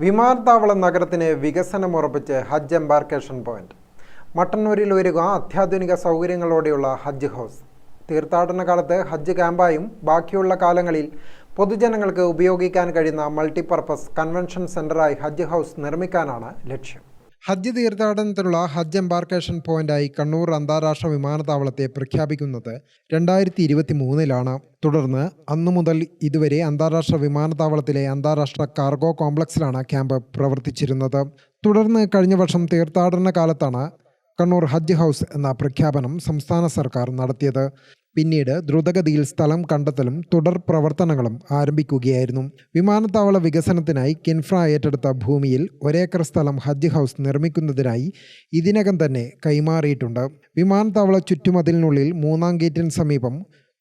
വിമാനത്താവള നഗരത്തിന് വികസനമുറപ്പിച്ച് ഹജ്ജ് embarkation point. മട്ടന്നൂരിൽ ഒരുങ്ങുക അത്യാധുനിക സൗകര്യങ്ങളോടെയുള്ള ഹജ്ജ് ഹൗസ്. തീർത്ഥാടന കാലത്ത് ഹജ്ജ് ക്യാമ്പായും ബാക്കിയുള്ള കാലങ്ങളിൽ പൊതുജനങ്ങൾക്ക് ഉപയോഗിക്കാൻ കഴിയുന്ന മൾട്ടിപർപ്പസ് കൺവെൻഷൻ സെന്ററായി ഹജ്ജ് ഹൗസ് നിർമ്മിക്കാനാണ് ലക്ഷ്യം. ഹജ്ജ് തീർത്ഥാടനത്തിനുള്ള ഹജ്ജ് എംബാർക്കേഷൻ പോയിന്റായി കണ്ണൂർ അന്താരാഷ്ട്ര വിമാനത്താവളത്തെ പ്രഖ്യാപിക്കുന്നത് 2023-ലാണ്. തുടർന്ന് അന്നു മുതൽ ഇതുവരെ അന്താരാഷ്ട്ര വിമാനത്താവളത്തിലെ അന്താരാഷ്ട്ര കാർഗോ കോംപ്ലക്സിലാണ് ക്യാമ്പ് പ്രവർത്തിച്ചിരുന്നത്. തുടർന്ന് കഴിഞ്ഞ വർഷം തീർത്ഥാടന കാലത്താണ് കണ്ണൂർ ഹജ്ജ് ഹൗസ് എന്ന പ്രഖ്യാപനം സംസ്ഥാന സർക്കാർ നടത്തിയത്. പിന്നീട് ദ്രുതഗതിയിൽ സ്ഥലം കണ്ടെത്തലും തുടർ പ്രവർത്തനങ്ങളും ആരംഭിക്കുകയായിരുന്നു. വിമാനത്താവള വികസനത്തിനായി കിൻഫ്ര ഏറ്റെടുത്ത ഭൂമിയിൽ 1 ഏക്കർ സ്ഥലം ഹജ്ജ് ഹൗസ് നിർമ്മിക്കുന്നതിനായി ഇതിനകം തന്നെ കൈമാറിയിട്ടുണ്ട്. വിമാനത്താവള ചുറ്റുമതിലിനുള്ളിൽ 3-ാം ഗേറ്റിന് സമീപം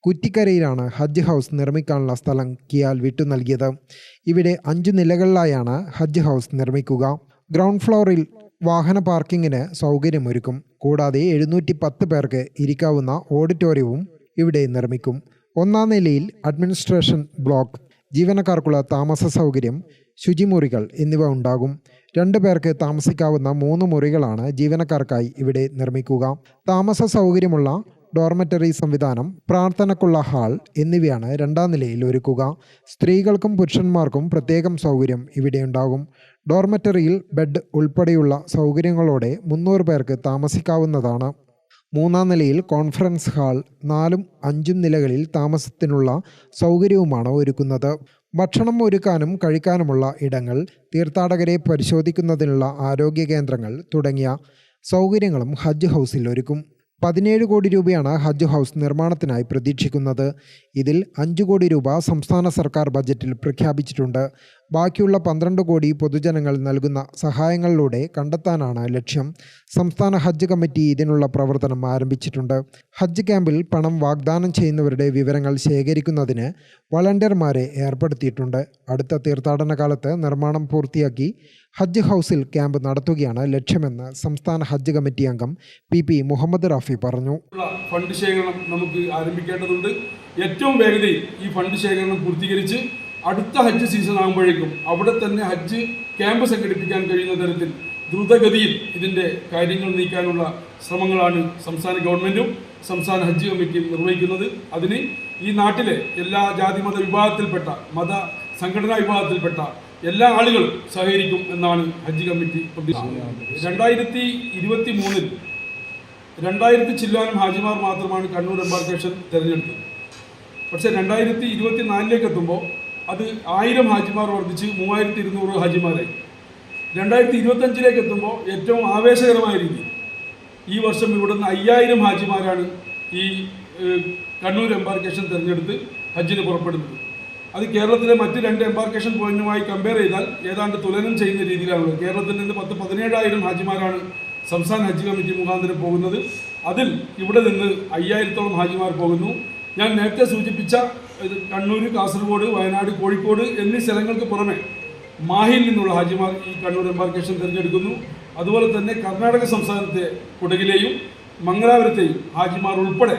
കുറ്റിക്കരയിലാണ് ഹജ്ജ് ഹൗസ് നിർമ്മിക്കാനുള്ള സ്ഥലം കിയാൽ വിട്ടു നൽകിയത്. ഇവിടെ 5 നിലകളിലായാണ് ഹജ്ജ് ഹൗസ് നിർമ്മിക്കുക. ഗ്രൗണ്ട് ഫ്ലോറിൽ വാഹന പാർക്കിങ്ങിന് സൗകര്യമൊരുക്കും. കൂടാതെ 710 പേർക്ക് ഇരിക്കാവുന്ന ഓഡിറ്റോറിയവും ഇവിടെ നിർമ്മിക്കും. 1-ാം നിലയിൽ അഡ്മിനിസ്ട്രേഷൻ ബ്ലോക്ക്, ജീവനക്കാർക്കുള്ള താമസ സൗകര്യം, ശുചിമുറികൾ എന്നിവ ഉണ്ടാകും. 2 പേർക്ക് താമസിക്കാവുന്ന 3 മുറികളാണ് ജീവനക്കാർക്കായി ഇവിടെ നിർമ്മിക്കുക. താമസ സൗകര്യമുള്ള ഡോർമെറ്ററി സംവിധാനം, പ്രാർത്ഥനയ്ക്കുള്ള ഹാൾ എന്നിവയാണ് 2-ാം നിലയിൽ ഒരുക്കുക. സ്ത്രീകൾക്കും പുരുഷന്മാർക്കും പ്രത്യേകം സൗകര്യം ഇവിടെയുണ്ടാകും. ഡോർമെറ്ററിയിൽ ബെഡ് ഉൾപ്പെടെയുള്ള സൗകര്യങ്ങളോടെ 300 പേർക്ക് താമസിക്കാവുന്നതാണ്. 3-ാം നിലയിൽ കോൺഫറൻസ് ഹാൾ, 4ഉം 5ഉം നിലകളിൽ താമസത്തിനുള്ള സൗകര്യവുമാണ് ഒരുക്കുന്നത്. ഭക്ഷണം ഒരുക്കാനും കഴിക്കാനുമുള്ള ഇടങ്ങൾ, തീർത്ഥാടകരെ പരിശോധിക്കുന്നതിനുള്ള ആരോഗ്യ കേന്ദ്രങ്ങൾ തുടങ്ങിയ സൗകര്യങ്ങളും ഹജ്ജ് ഹൗസിൽ ഒരുക്കും. 17 കോടി രൂപയാണ് ഹജ്ജ് ഹൗസ് നിർമ്മാണത്തിനായി പ്രതീക്ഷിക്കുന്നത്. ഇതിൽ 5 കോടി രൂപ സംസ്ഥാന സർക്കാർ ബജറ്റിൽ പ്രഖ്യാപിച്ചിട്ടുണ്ട്. ബാക്കിയുള്ള 12 കോടി പൊതുജനങ്ങൾ നൽകുന്ന സഹായങ്ങളിലൂടെ കണ്ടെത്താനാണ് ലക്ഷ്യം. സംസ്ഥാന ഹജ്ജ് കമ്മിറ്റി ഇതിനുള്ള പ്രവർത്തനം ആരംഭിച്ചിട്ടുണ്ട്. ഹജ്ജ് ക്യാമ്പിൽ പണം വാഗ്ദാനം ചെയ്യുന്നവരുടെ വിവരങ്ങൾ ശേഖരിക്കുന്നതിന് വളണ്ടിയർമാരെ ഏർപ്പെടുത്തിയിട്ടുണ്ട്. അടുത്ത തീർത്ഥാടന കാലത്ത് നിർമ്മാണം പൂർത്തിയാക്കി ഹജ്ജ് ഹൗസിൽ ക്യാമ്പ് നടത്തുകയാണ് ലക്ഷ്യമെന്ന് സംസ്ഥാന ഹജ്ജ് കമ്മിറ്റി അംഗം PP മുഹമ്മദ് റാഫി പറഞ്ഞു. ഫണ്ട് ശേഖരണം നമുക്ക് ആരംഭിക്കേണ്ടതുണ്ട്. ഏറ്റവും വേഗതയിൽ ഈ ഫണ്ട് ശേഖരണം പൂർത്തീകരിച്ച് അടുത്ത ഹജ്ജ് സീസൺ ആകുമ്പോഴേക്കും അവിടെ തന്നെ ഹജ്ജ് ക്യാമ്പ് സംഘടിപ്പിക്കാൻ കഴിയുന്ന തരത്തിൽ ദ്രുതഗതിയിൽ ഇതിൻ്റെ കാര്യങ്ങൾ നീക്കാനുള്ള ശ്രമങ്ങളാണ് സംസ്ഥാന ഗവൺമെൻറ്റും സംസ്ഥാന ഹജ്ജ് കമ്മിറ്റിയും നിർവഹിക്കുന്നത്. അതിന് ഈ നാട്ടിലെ എല്ലാ ജാതിമത വിഭാഗത്തിൽപ്പെട്ട, മത സംഘടനാ വിഭാഗത്തിൽപ്പെട്ട എല്ലാ ആളുകളും സഹകരിക്കും എന്നാണ് ഹജ്ജ് കമ്മിറ്റി പ്രതീക്ഷിക്കുന്നത്. 2023-ൽ 2000 ചില്ലാനം ഹാജിമാർ മാത്രമാണ് കണ്ണൂർ എംബാർക്കേഷൻ തിരഞ്ഞെടുത്തത്. പക്ഷേ 2024-ലേക്ക് എത്തുമ്പോൾ അത് 1000 ഹാജിമാർ വർദ്ധിച്ച് 3200 ഹാജിമാരായി. 2025-ലേക്ക് എത്തുമ്പോൾ ഏറ്റവും ആവേശകരമായ രീതിയിൽ ഈ വർഷം ഇവിടുന്ന് 5000 ഹാജിമാരാണ് ഈ കണ്ണൂർ എംബാർക്കേഷൻ തിരഞ്ഞെടുത്ത് ഹജ്ജിന് പുറപ്പെടുന്നത്. അത് കേരളത്തിലെ മറ്റ് 2 എംബാർക്കേഷൻ പോയിന്റുമായി കമ്പയർ ചെയ്താൽ ഏതാണ്ട് തുലനം ചെയ്യുന്ന രീതിയിലാണുള്ളത്. കേരളത്തിൽ നിന്ന് 17,000 ഹാജിമാരാണ് സംസ്ഥാന ഹജ്ജ് കമ്മിറ്റി മുഖാന്തരം പോകുന്നത്. അതിൽ ഇവിടെ നിന്ന് 5000-ഓളം ഹാജിമാർ പോകുന്നു. ഞാൻ നേരത്തെ സൂചിപ്പിച്ച കണ്ണൂർ, കാസർഗോഡ്, വയനാട്, കോഴിക്കോട് എന്നീ സ്ഥലങ്ങൾക്ക് പുറമെ മാഹിയിൽ നിന്നുള്ള ഹാജിമാർ ഈ കണ്ണൂർ എംബാർക്കേഷൻ തിരഞ്ഞെടുക്കുന്നു. അതുപോലെ തന്നെ കർണാടക സംസ്ഥാനത്തെ കുടകിലെയും മംഗലാപുരത്തെയും ഹാജിമാർ ഉൾപ്പെടെ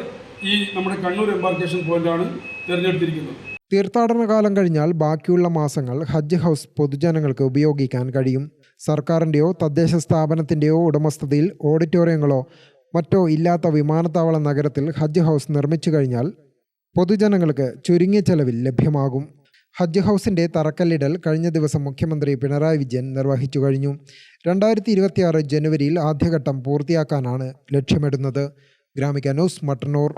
ഈ നമ്മുടെ കണ്ണൂർ എംബാർക്കേഷൻ പോയിന്റാണ് തിരഞ്ഞെടുത്തിരിക്കുന്നത്. തീർത്ഥാടന കാലം കഴിഞ്ഞാൽ ബാക്കിയുള്ള മാസങ്ങൾ ഹജ്ജ് ഹൗസ് പൊതുജനങ്ങൾക്ക് ഉപയോഗിക്കാൻ കഴിയും. സർക്കാരിൻ്റെയോ തദ്ദേശ സ്ഥാപനത്തിൻ്റെയോ ഉടമസ്ഥതയിൽ ഓഡിറ്റോറിയങ്ങളോ മറ്റോ ഇല്ലാത്ത വിമാനത്താവള നഗരത്തിൽ ഹജ്ജ് ഹൗസ് നിർമ്മിച്ചു കഴിഞ്ഞാൽ പൊതുജനങ്ങൾക്ക് ചുരുങ്ങിയ ചെലവിൽ ലഭ്യമാകും. ഹജ്ജ് ഹൗസിൻ്റെ തറക്കല്ലിടൽ കഴിഞ്ഞ ദിവസം മുഖ്യമന്ത്രി പിണറായി വിജയൻ നിർവഹിച്ചു കഴിഞ്ഞു. 2026 ജനുവരിയിൽ ആദ്യഘട്ടം പൂർത്തിയാക്കാനാണ് ലക്ഷ്യമിടുന്നത്. ഗ്രാമിക ന്യൂസ്, മട്ടന്നൂർ.